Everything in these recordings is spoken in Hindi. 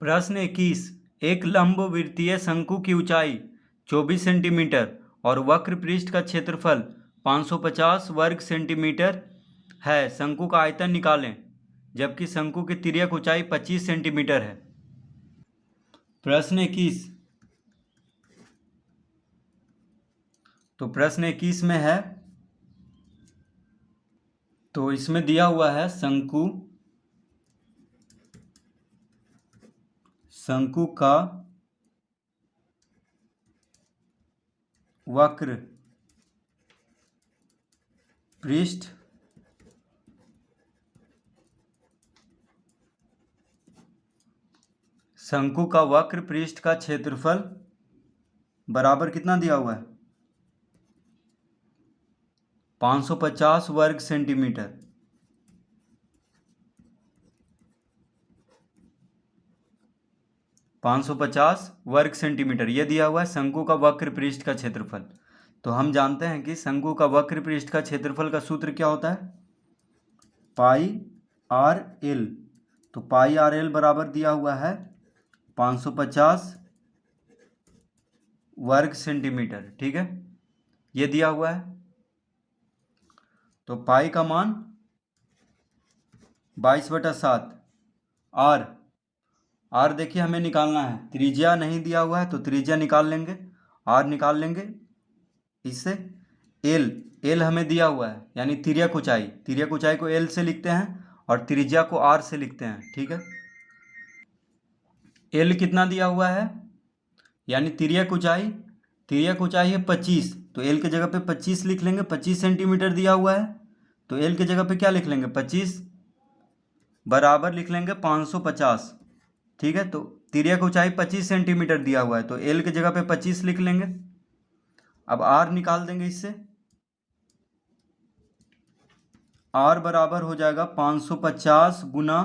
प्रश्न 21। एक लंबवृत्तीय शंकु की ऊंचाई 24 सेंटीमीटर और वक्र पृष्ठ का क्षेत्रफल 550 वर्ग सेंटीमीटर है। शंकु का आयतन निकालें, जबकि शंकु की तिर्यक ऊंचाई 25 सेंटीमीटर है। प्रश्न 21। तो प्रश्न 21 में है, तो इसमें दिया हुआ है शंकु का वक्र पृष्ठ का क्षेत्रफल बराबर कितना दिया हुआ है? 550 वर्ग सेंटीमीटर। ये दिया हुआ है शंकु का वक्र पृष्ठ का क्षेत्रफल। तो हम जानते हैं कि शंकु का वक्र पृष्ठ का क्षेत्रफल का सूत्र क्या होता है? पाई आर एल। तो पाई आर एल बराबर दिया हुआ है 550 वर्ग सेंटीमीटर। ठीक है, ये दिया हुआ है। तो पाई का मान 22/7। आर देखिए हमें निकालना है, त्रिज्या नहीं दिया हुआ है तो त्रिज्या निकाल लेंगे, आर निकाल लेंगे इससे। एल हमें दिया हुआ है, यानी तिर्यक ऊंचाई को एल से लिखते हैं और त्रिज्या को आर से लिखते हैं। ठीक है, एल कितना दिया हुआ है, यानी तिर्यक ऊंचाई है 25, तो एल के जगह पे 25 लिख लेंगे। 25 सेंटीमीटर दिया हुआ है, तो एल के जगह पे क्या लिख लेंगे? 25 बराबर लिख लेंगे 550। ठीक है, तो तिर्यक ऊंचाई 25 सेंटीमीटर दिया हुआ है, तो एल के जगह पे 25 लिख लेंगे। अब आर निकाल देंगे इससे। आर बराबर हो जाएगा 550 गुना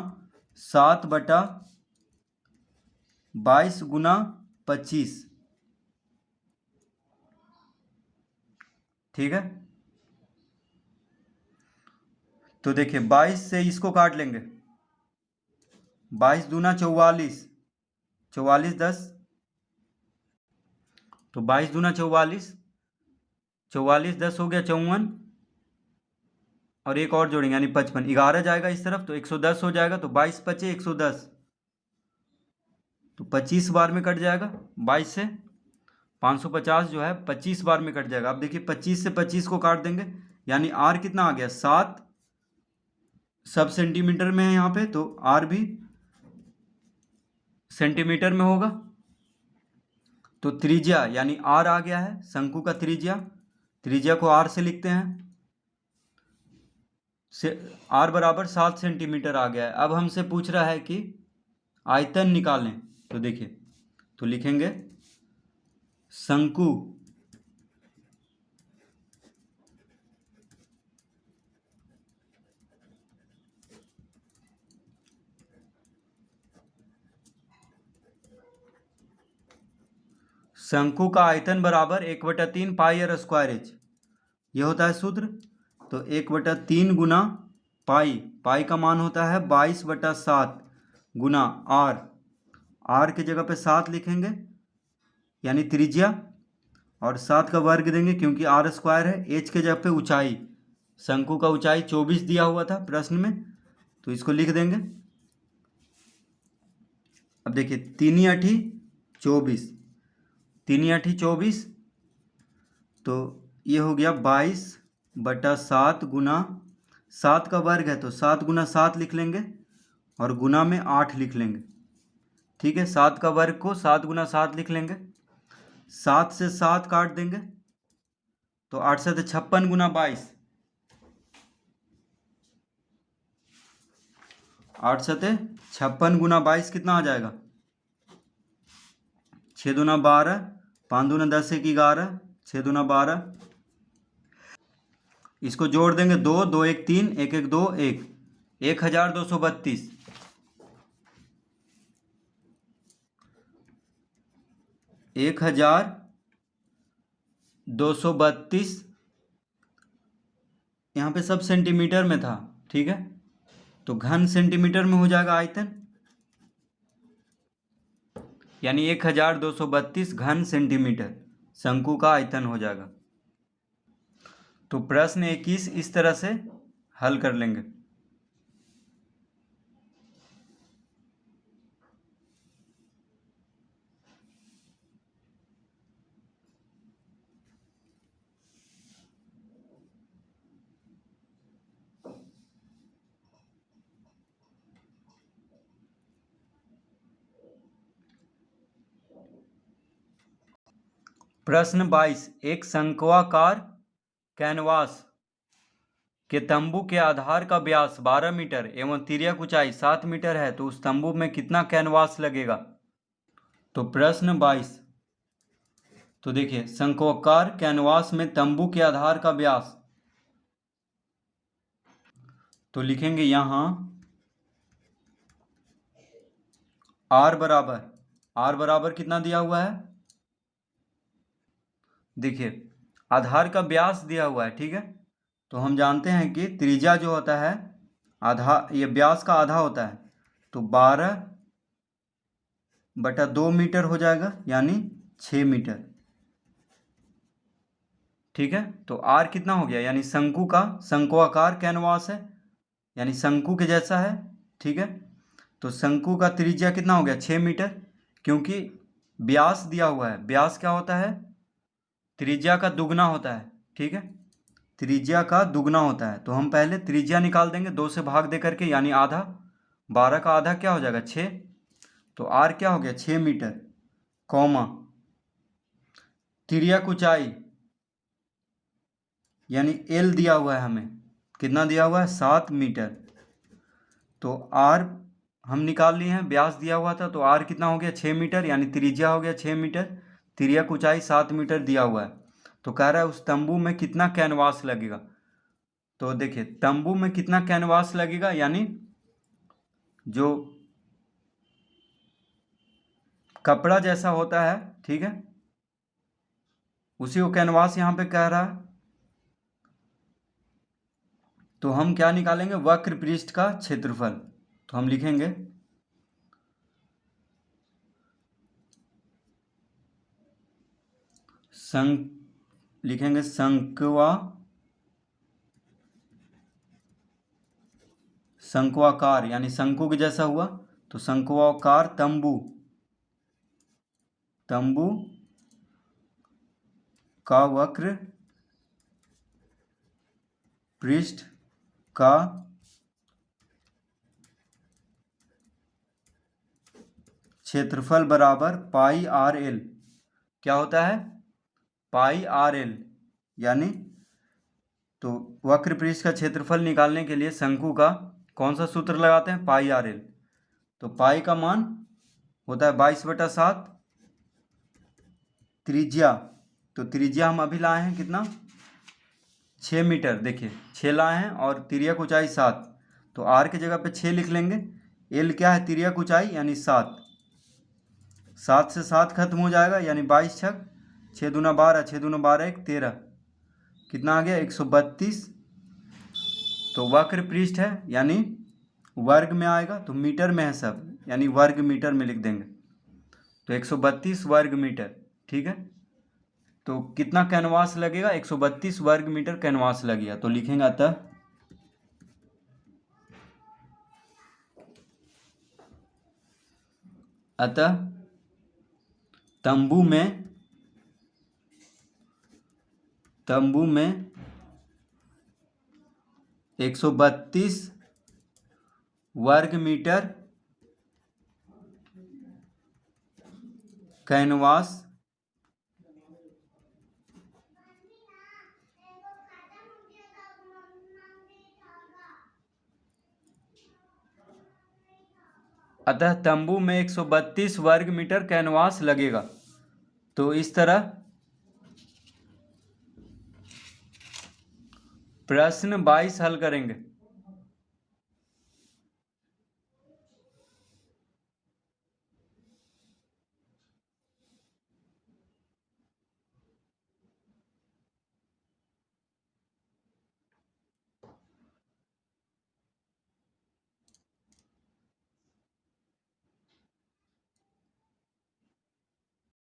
7/22 गुना 25। ठीक है, तो देखिए 22 से इसको काट लेंगे। 22 दूना 44, 44 10, तो 22 दूना 44, 44 10 हो गया 54, और एक और जोड़ेंगे यानी 55। 11 जाएगा इस तरफ तो 110 हो जाएगा, तो 22 पचे 110, तो 25 बार में कट जाएगा। 22 से 550 जो है 25 बार में कट जाएगा। अब देखिए 25 से 25 को काट देंगे, यानी आर कितना आ गया? 7 सब सेंटीमीटर में है यहाँ पे, तो आर भी सेंटीमीटर में होगा। तो त्रिज्या यानी आर आ गया है, शंकु का त्रिज्या को आर से लिखते हैं, आर बराबर 7 सेंटीमीटर आ गया है। अब हमसे पूछ रहा है कि आयतन निकालें। तो देखिए, तो लिखेंगे शंकु का आयतन बराबर 1/3 पाई आर स्क्वायर एच। ये होता है सूत्र। तो 1/3 गुना पाई का मान होता है 22/7 गुना आर की जगह पे 7 लिखेंगे, यानी त्रिज्या, और 7 का वर्ग देंगे क्योंकि आर स्क्वायर है। एच के जगह पे ऊंचाई, शंकु का ऊंचाई 24 दिया हुआ था प्रश्न में, तो इसको लिख देंगे। अब देखिए 3 × 24, 3 × 24, तो ये हो गया 22/7 गुना 7 का वर्ग है तो 7 गुना 7 लिख लेंगे और गुना में 8 लिख लेंगे। ठीक है, 7 का वर्ग को 7 गुना 7 लिख लेंगे। 7 से 7 काट देंगे तो 8 7 56 गुना 22, 8 7 56 गुना 22 कितना आ जाएगा? 6 दूना 12, 5 दूना 10 1 11, 6 दूना 12। इसको जोड़ देंगे 2 2 1 3 1 1 2 1, 1232। 1232 यहाँ पे सब सेंटीमीटर में था। ठीक है, तो घन सेंटीमीटर में हो जाएगा आयतन। यानी 1232 घन सेंटीमीटर शंकु का आयतन हो जाएगा। तो प्रश्न 21 इस तरह से हल कर लेंगे। प्रश्न 22, एक शंक्वाकार कैनवास के तंबू के आधार का व्यास 12 मीटर एवं तिर्यक ऊंचाई 7 मीटर है, तो उस तंबू में कितना कैनवास लगेगा। तो प्रश्न 22, तो देखिए शंक्वाकार कैनवास में तंबू के आधार का व्यास, तो लिखेंगे यहां आर बराबर कितना दिया हुआ है, देखिए आधार का व्यास दिया हुआ है, ठीक है। तो हम जानते हैं कि त्रिज्या जो होता है आधा, ये व्यास का आधा होता है, तो 12/2 मीटर हो जाएगा, यानी 6 मीटर, ठीक है। तो आर कितना हो गया, यानी शंकु का शंक्वाकार कैनवास है, यानी शंकु के जैसा है, ठीक है। तो शंकु का त्रिज्या कितना हो गया, 6 मीटर, क्योंकि व्यास दिया हुआ है, व्यास क्या होता है, त्रिज्या का दुगना होता है, ठीक है, त्रिज्या का दुगना होता है। तो हम पहले त्रिज्या निकाल देंगे 2 से भाग दे करके, यानी आधा, 12 का आधा क्या हो जाएगा 6, तो आर क्या हो गया 6 मीटर, कॉमा तिर्यक ऊंचाई यानी एल दिया हुआ है हमें, कितना दिया हुआ है 7 मीटर। तो आर हम निकाल लिए हैं, व्यास दिया हुआ था, तो आर कितना हो गया 6 मीटर, यानी त्रिज्या हो गया 6 मीटर, तिर्यक ऊंचाई 7 मीटर दिया हुआ है। तो कह रहा है उस तंबू में कितना कैनवास लगेगा। तो देखिए तंबू में कितना कैनवास लगेगा, यानी जो कपड़ा जैसा होता है, ठीक है, उसी को कैनवास यहां पे कह रहा है। तो हम क्या निकालेंगे, वक्र पृष्ठ का क्षेत्रफल। तो हम लिखेंगे शंक्वाकार यानी शंकु के जैसा हुआ, तो शंक्वाकार तंबू का वक्र पृष्ठ का क्षेत्रफल बराबर पाई आर एल, क्या होता है पाई आर एल, यानी तो वक्र पृष्ठ का क्षेत्रफल निकालने के लिए शंकु का कौन सा सूत्र लगाते हैं, पाई आर एल। तो पाई का मान होता है 22/7, त्रिज्या, तो त्रिज्या हम अभी लाए हैं कितना 6 मीटर, देखिए 6 लाए हैं, और तिर्यक ऊंचाई 7, तो आर की जगह पे 6 लिख लेंगे। एल क्या है, तिर्यक ऊंचाई यानी 7, 7 से 7 खत्म हो जाएगा, यानी 22 छक 6 दूना 12, 6 दूना 12 1 13, कितना आ गया 132। तो वक्र पृष्ठ है यानी वर्ग में आएगा, तो मीटर में है सब, यानी वर्ग मीटर में लिख देंगे, तो 132 वर्ग मीटर, ठीक है। तो कितना कैनवास लगेगा, 132 वर्ग मीटर कैनवास लगेगा। तो लिखेंगे अतः तंबू में 132 वर्ग मीटर कैनवास अतः तंबू में 132 वर्ग मीटर कैनवास लगेगा। तो इस तरह प्रश्न 22 हल करेंगे।